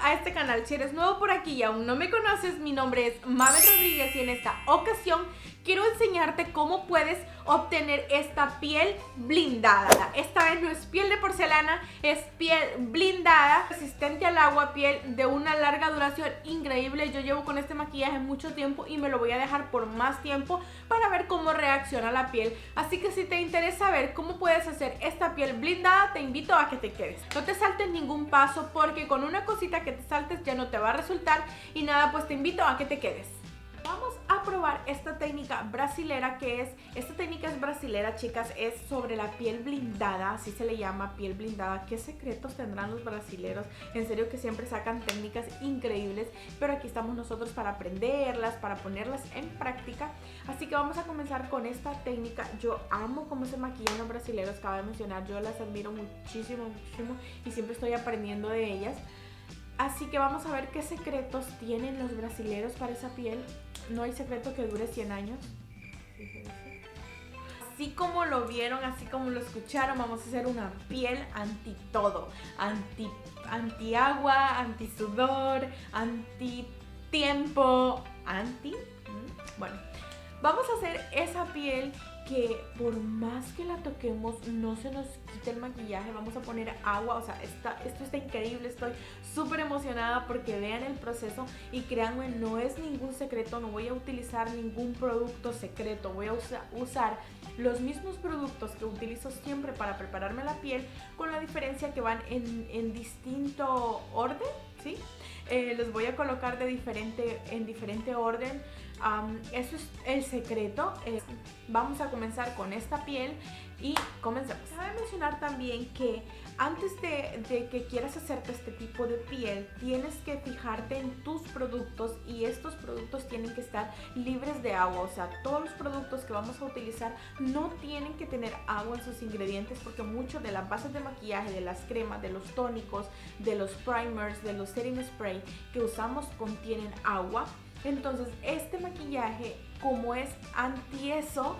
a este canal. Si eres nuevo por aquí y aún no me conoces, mi nombre es Mabel Rodríguez y en esta ocasión quiero enseñarte cómo puedes obtener esta piel blindada. Esta vez no es piel de porcelana, es piel blindada, resistente al agua, piel de una larga duración increíble. Yo llevo con este maquillaje mucho tiempo y me lo voy a dejar por más tiempo para ver cómo reacciona la piel. Así que si te interesa ver cómo puedes hacer esta piel blindada, te invito a que te quedes. No te saltes ningún paso porque con una cosita que te saltes ya no te va a resultar y nada, pues te invito a que te quedes. Vamos a probar esta técnica brasilera esta técnica es brasilera, chicas, es sobre la piel blindada, así se le llama, piel blindada. ¿Qué secretos tendrán los brasileros? En serio que siempre sacan técnicas increíbles, pero aquí estamos nosotros para aprenderlas, para ponerlas en práctica. Así que vamos a comenzar con esta técnica. Yo amo cómo se maquillan los brasileros, cabe mencionar, yo las admiro muchísimo y siempre estoy aprendiendo de ellas. Así que vamos a ver qué secretos tienen los brasileros para esa piel. No hay secreto que dure 100 años. Así como lo vieron, así como lo escucharon, vamos a hacer una piel anti todo. Anti agua, anti sudor, anti tiempo, bueno, vamos a hacer esa piel que por más que la toquemos no se nos quita el maquillaje. Vamos a poner agua, o sea, esto está increíble, estoy súper emocionada porque vean el proceso y créanme, no es ningún secreto, no voy a utilizar ningún producto secreto, voy a usar los mismos productos que utilizo siempre para prepararme la piel, con la diferencia que van en distinto orden, ¿sí? Los voy a colocar en diferente orden. Eso es el secreto. Vamos a comenzar con esta piel y comencemos. Cabe mencionar también que antes de que quieras hacerte este tipo de piel, tienes que fijarte en tus productos y estos productos tienen que estar libres de agua. O sea, todos los productos que vamos a utilizar no tienen que tener agua en sus ingredientes, porque mucho de las bases de maquillaje, de las cremas, de los tónicos, de los primers, de los setting spray que usamos contienen agua. Entonces este maquillaje, como es anti eso,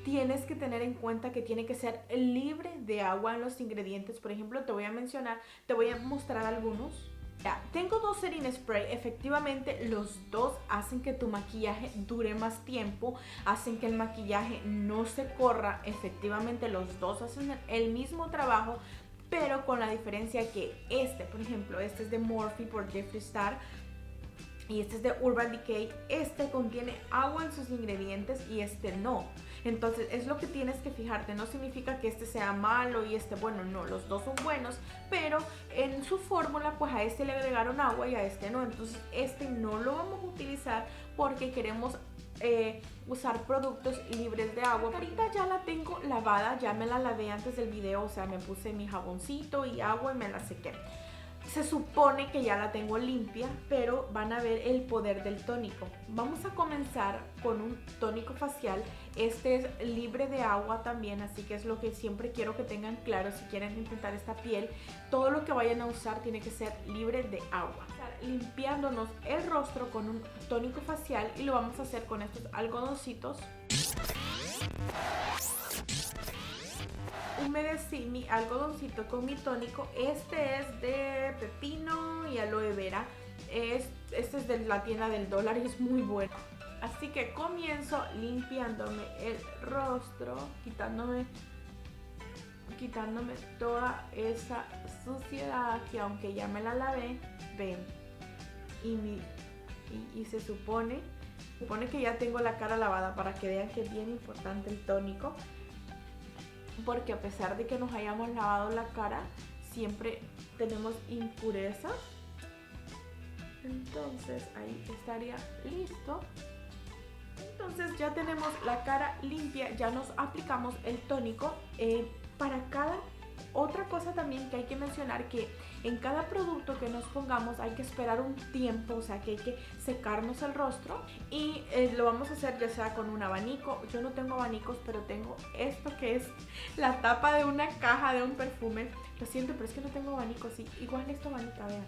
tienes que tener en cuenta que tiene que ser libre de agua en los ingredientes. Por ejemplo, te voy a mostrar algunos. Ya, tengo dos setting spray. Efectivamente, los dos hacen que tu maquillaje dure más tiempo, hacen que el maquillaje no se corra. Efectivamente, los dos hacen el mismo trabajo, pero con la diferencia que por ejemplo, este es de Morphe por Jeffree Star y este es de Urban Decay. Este contiene agua en sus ingredientes y este no. Entonces es lo que tienes que fijarte. No significa que este sea malo y este bueno, no, los dos son buenos, pero en su fórmula pues a este le agregaron agua y a este no. Entonces este no lo vamos a utilizar porque queremos usar productos libres de agua. Ahorita ya la tengo lavada, ya me la lavé antes del video, o sea, me puse mi jaboncito y agua y me la sequé. Se supone que ya la tengo limpia, pero van a ver el poder del tónico. Vamos a comenzar con un tónico facial. Este es libre de agua también, así que es lo que siempre quiero que tengan claro si quieren intentar esta piel. Todo lo que vayan a usar tiene que ser libre de agua. Limpiándonos el rostro con un tónico facial y lo vamos a hacer con estos algodoncitos. Humedecí mi algodoncito con mi tónico. Este es de pepino y aloe vera. Este es de la tienda del dólar y es muy bueno. Así que comienzo limpiándome el rostro, quitándome toda esa suciedad que aunque ya me la lavé, ven. Y se supone que ya tengo la cara lavada, para que vean que es bien importante el tónico. Porque a pesar de que nos hayamos lavado la cara, siempre tenemos impurezas. Entonces ahí estaría listo. Entonces ya tenemos la cara limpia, ya nos aplicamos el tónico. Otra cosa también que hay que mencionar, que en cada producto que nos pongamos hay que esperar un tiempo, o sea que hay que secarnos el rostro y lo vamos a hacer ya sea con un abanico. Yo no tengo abanicos, pero tengo esto que es la tapa de una caja de un perfume. Lo siento, pero es que no tengo abanicos. Sí, igual esto abanica, vean.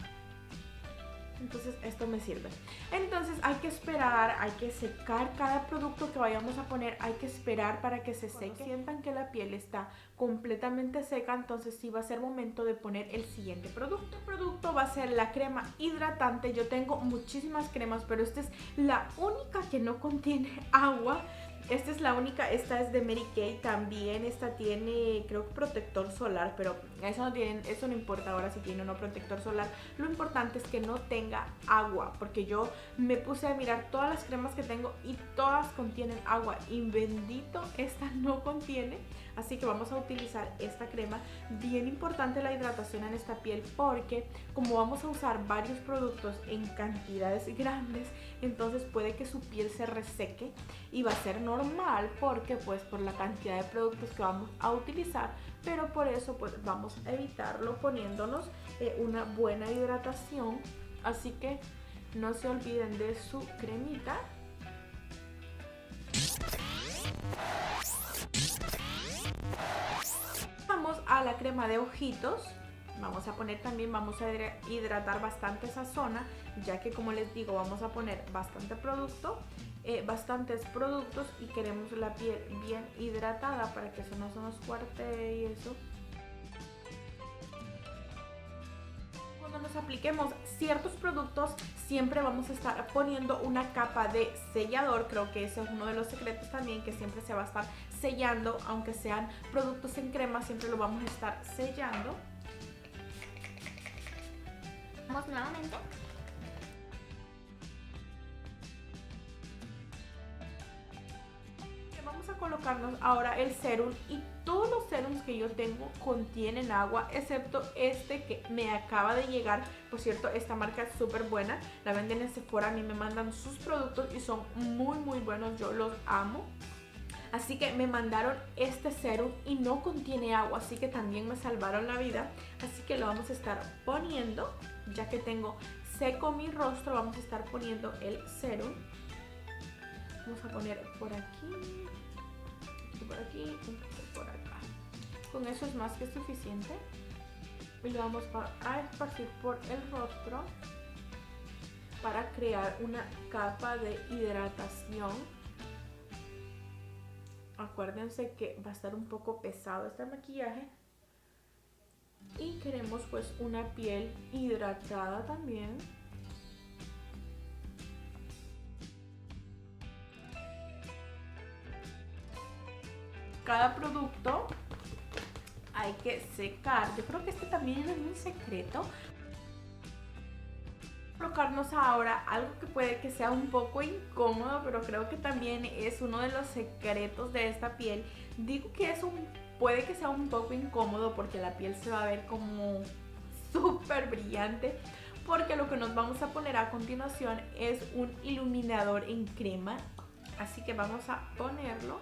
Entonces esto me sirve. Entonces hay que esperar, hay que secar cada producto que vayamos a poner, hay que esperar para que se seque. Cuando sientan que la piel está completamente seca, entonces sí va a ser momento de poner el siguiente producto. El producto va a ser la crema hidratante. Yo tengo muchísimas cremas, pero esta es la única que no contiene agua. Esta es la única, esta es de Mary Kay también, esta tiene creo que protector solar, pero eso no importa ahora si tiene o no protector solar. Lo importante es que no tenga agua, porque yo me puse a mirar todas las cremas que tengo y todas contienen agua y bendito esta no contiene. Así que vamos a utilizar esta crema. Bien importante la hidratación en esta piel, porque como vamos a usar varios productos en cantidades grandes, entonces puede que su piel se reseque y va a ser normal porque pues por la cantidad de productos que vamos a utilizar, pero por eso pues vamos a evitarlo poniéndonos una buena hidratación. Así que no se olviden de su cremita. Vamos a la crema de ojitos. Vamos a poner también, vamos a hidratar bastante esa zona, ya que como les digo vamos a poner bastantes productos y queremos la piel bien hidratada para que eso no se nos cuartee y eso. Cuando nos apliquemos ciertos productos siempre vamos a estar poniendo una capa de sellador. Creo que ese es uno de los secretos también, que siempre se va a estar sellando, aunque sean productos en crema, siempre lo vamos a estar sellando. Vamos nuevamente. Vamos a colocarnos ahora el serum, y todos los serums que yo tengo contienen agua, excepto este que me acaba de llegar. Por cierto, esta marca es súper buena, la venden en Sephora, a mí me mandan sus productos y son muy buenos, yo los amo. Así que me mandaron este serum y no contiene agua, así que también me salvaron la vida. Así que lo vamos a estar poniendo, ya que tengo seco mi rostro, vamos a estar poniendo el serum. Vamos a poner por aquí, por aquí, por acá. Con eso es más que suficiente. Y lo vamos a esparcir por el rostro para crear una capa de hidratación. Acuérdense que va a estar un poco pesado este maquillaje y queremos pues una piel hidratada también. Cada producto hay que secar. Yo creo que este también es un secreto. Colocarnos ahora algo que puede que sea un poco incómodo, pero creo que también es uno de los secretos de esta piel. Digo que puede que sea un poco incómodo porque la piel se va a ver como súper brillante, porque lo que nos vamos a poner a continuación es un iluminador en crema. Así que vamos a ponerlo.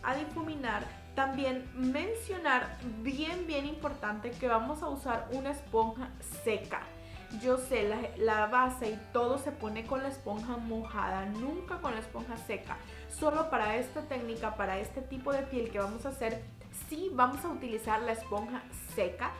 A difuminar. También mencionar, bien importante, que vamos a usar una esponja seca. Yo sé, la base y todo se pone con la esponja mojada, nunca con la esponja seca. Solo para esta técnica, para este tipo de piel que vamos a hacer, sí vamos a utilizar la esponja seca.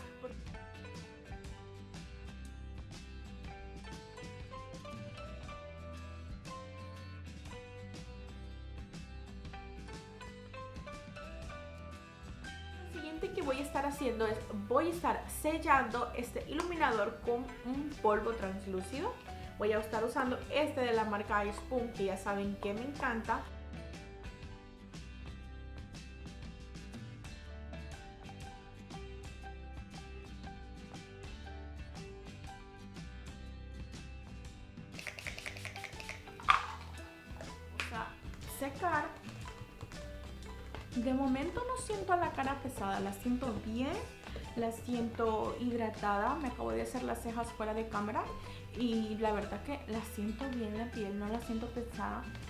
Que voy a estar haciendo es, voy a estar sellando este iluminador con un polvo translúcido. Voy a estar usando este de la marca iSpoon, que ya saben que me encanta. Vamos a secar. De momento no siento la cara pesada, la siento bien, la siento hidratada. Me acabo de hacer las cejas fuera de cámara y la verdad que la siento bien la piel, no la siento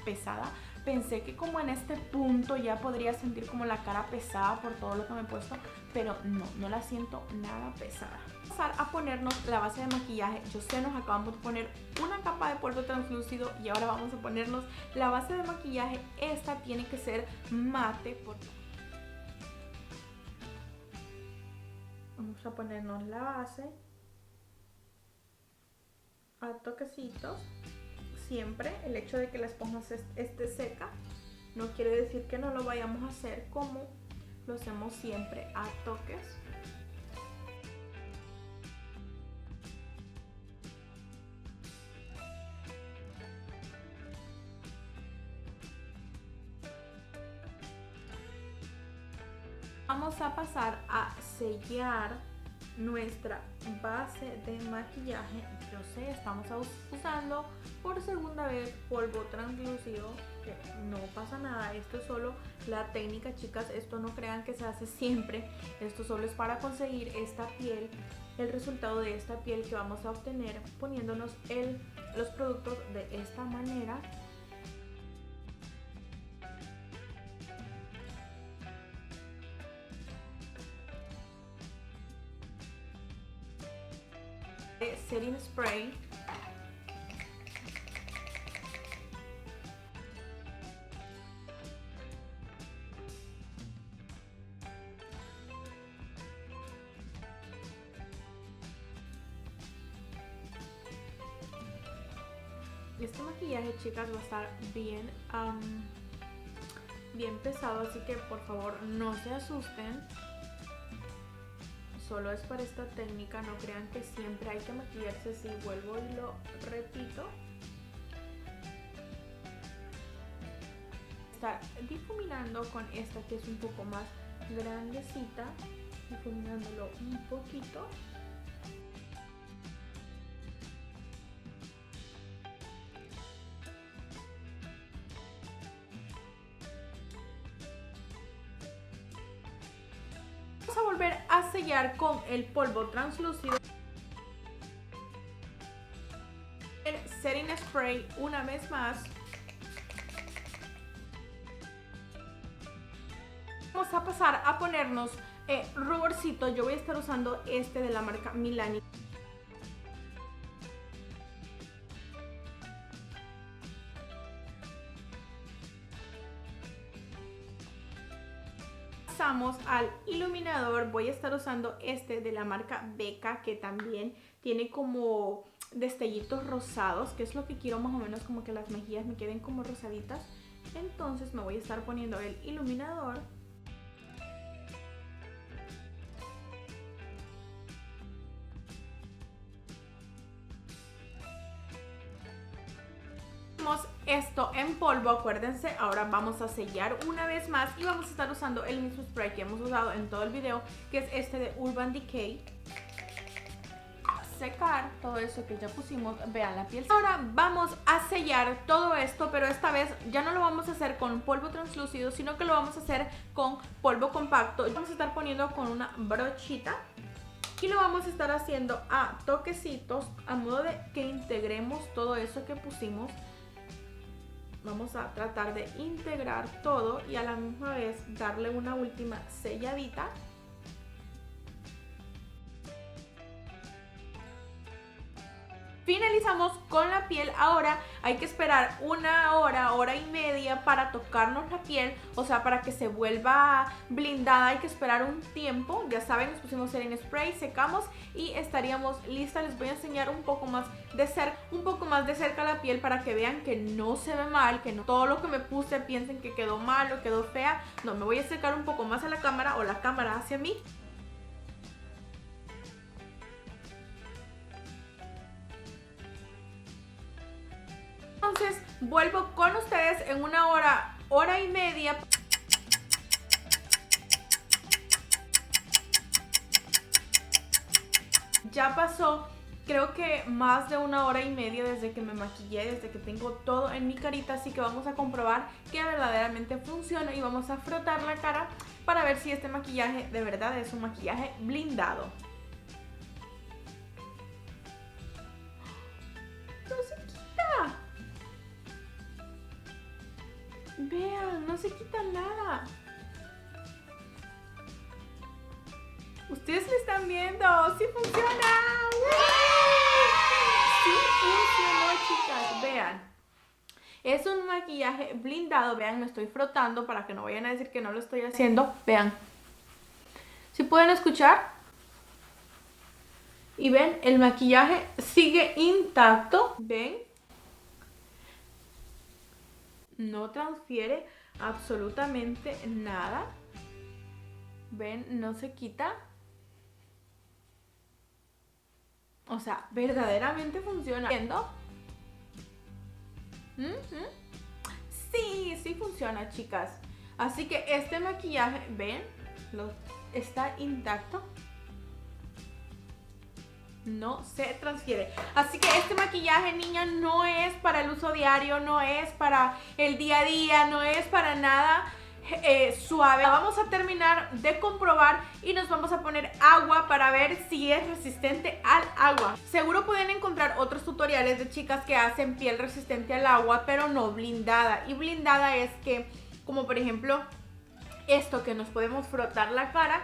pesada. Pensé que como en este punto ya podría sentir como la cara pesada por todo lo que me he puesto, pero no la siento nada pesada. Vamos a pasar a ponernos la base de maquillaje. Yo sé, nos acabamos de poner una capa de polvo translúcido y ahora vamos a ponernos la base de maquillaje. Esta tiene que ser mate. Vamos a ponernos la base a toquecitos. Siempre el hecho de que la esponja esté seca no quiere decir que no lo vayamos a hacer, como lo hacemos siempre, a toques. Vamos a pasar a sellar nuestra base de maquillaje. Yo sé, estamos usando por segunda vez polvo translúcido, que no pasa nada, esto es solo la técnica, chicas, esto no crean que se hace siempre, esto solo es para conseguir esta piel, el resultado de esta piel que vamos a obtener poniéndonos los productos de esta manera. Setting spray. Este maquillaje, chicas, va a estar bien pesado, así que por favor no se asusten. Solo es para esta técnica, no crean que siempre hay que maquillarse así, vuelvo y lo repito. Estar difuminando con esta que es un poco más grandecita, difuminándolo un poquito. Vamos a volver a sellar con el polvo translúcido, el setting spray una vez más. Vamos a pasar a ponernos ruborcito. Yo voy a estar usando este de la marca Milani. Pasamos al iluminador. Voy a estar usando este de la marca Becca, que también tiene como destellitos rosados, que es lo que quiero, más o menos como que las mejillas me queden como rosaditas. Entonces me voy a estar poniendo el iluminador. Esto en polvo, acuérdense. Ahora vamos a sellar una vez más y vamos a estar usando el mismo spray que hemos usado en todo el video, que es este de Urban Decay. A secar todo eso que ya pusimos, vean la piel. Ahora vamos a sellar todo esto, pero esta vez ya no lo vamos a hacer con polvo translúcido, sino que lo vamos a hacer con polvo compacto. Vamos a estar poniendo con una brochita y lo vamos a estar haciendo a toquecitos, a modo de que integremos todo eso que pusimos. Vamos a tratar de integrar todo y a la misma vez darle una última selladita. Finalizamos con la piel. Ahora hay que esperar una hora, hora y media para tocarnos la piel, o sea, para que se vuelva blindada. Hay que esperar un tiempo. Ya saben, nos pusimos setting spray, secamos y estaríamos listas. Les voy a enseñar un poco más de cerca la piel para que vean que no se ve mal, que no todo lo que me puse piensen que quedó mal o quedó fea. No, me voy a acercar un poco más a la cámara, o la cámara hacia mí. Entonces vuelvo con ustedes en una hora, hora y media. Ya pasó, creo que más de una hora y media desde que me maquillé, desde que tengo todo en mi carita, así que vamos a comprobar que verdaderamente funciona y vamos a frotar la cara para ver si este maquillaje de verdad es un maquillaje blindado. no se quita nada. Ustedes lo están viendo. ¡Sí funciona! ¡Sí funcionó, chicas! Vean. Es un maquillaje blindado. Vean, me estoy frotando para que no vayan a decir que no lo estoy haciendo. Vean. ¿Sí pueden escuchar? Y ven, el maquillaje sigue intacto. ¿Ven? No transfiere absolutamente nada. ¿Ven? No se quita. O sea, verdaderamente funciona. ¿Viendo? Sí, sí funciona, chicas. Así que este maquillaje, ¿ven? Está intacto. No se transfiere. Así que este maquillaje, niña, no es para el uso diario, no es para el día a día, no es para nada suave. Vamos a terminar de comprobar y nos vamos a poner agua para ver si es resistente al agua. Seguro pueden encontrar otros tutoriales de chicas que hacen piel resistente al agua, pero no blindada. Y blindada es que, como por ejemplo, esto que nos podemos frotar la cara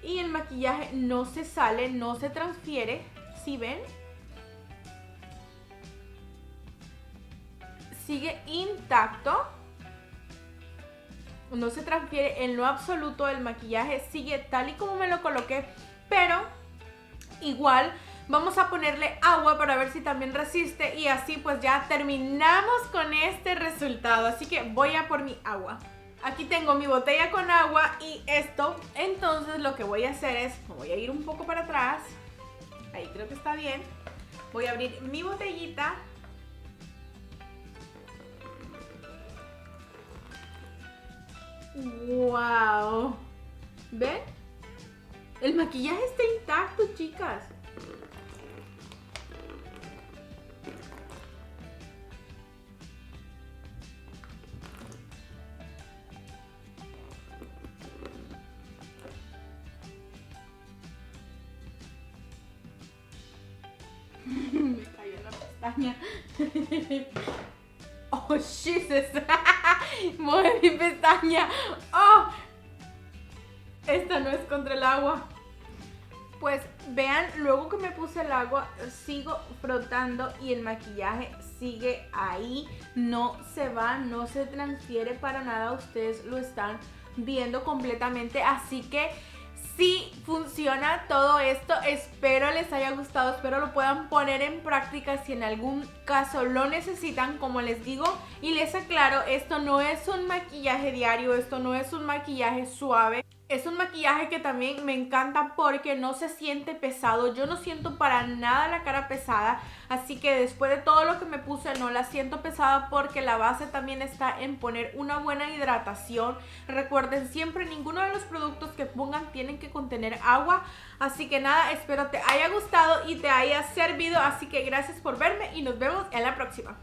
y el maquillaje no se sale, no se transfiere. ¿Sí ven? Sigue intacto. No se transfiere en lo absoluto. El maquillaje sigue tal y como me lo coloqué. Pero igual vamos a ponerle agua para ver si también resiste. Y así pues ya terminamos con este resultado. Así que voy a por mi agua. Aquí tengo mi botella con agua y esto. Entonces lo que voy a hacer es, me voy a ir un poco para atrás. Ahí creo que está bien. Voy a abrir mi botellita. ¡Wow! ¿Ven? El maquillaje está intacto, chicas. Me cayó en la pestaña. Oh, Jesus. Mueve mi pestaña. Oh, esta no es contra el agua. Pues vean, luego que me puse el agua, sigo frotando y el maquillaje sigue ahí. No se va, no se transfiere para nada. Ustedes lo están viendo completamente. Así que sí funciona todo esto. Espero les haya gustado, espero lo puedan poner en práctica si en algún caso lo necesitan. Como les digo y les aclaro, esto no es un maquillaje diario, esto no es un maquillaje suave. Es un maquillaje que también me encanta porque no se siente pesado. Yo no siento para nada la cara pesada. Así que después de todo lo que me puse no la siento pesada porque la base también está en poner una buena hidratación. Recuerden siempre, ninguno de los productos que pongan tienen que contener agua. Así que nada, espero te haya gustado y te haya servido. Así que gracias por verme y nos vemos en la próxima.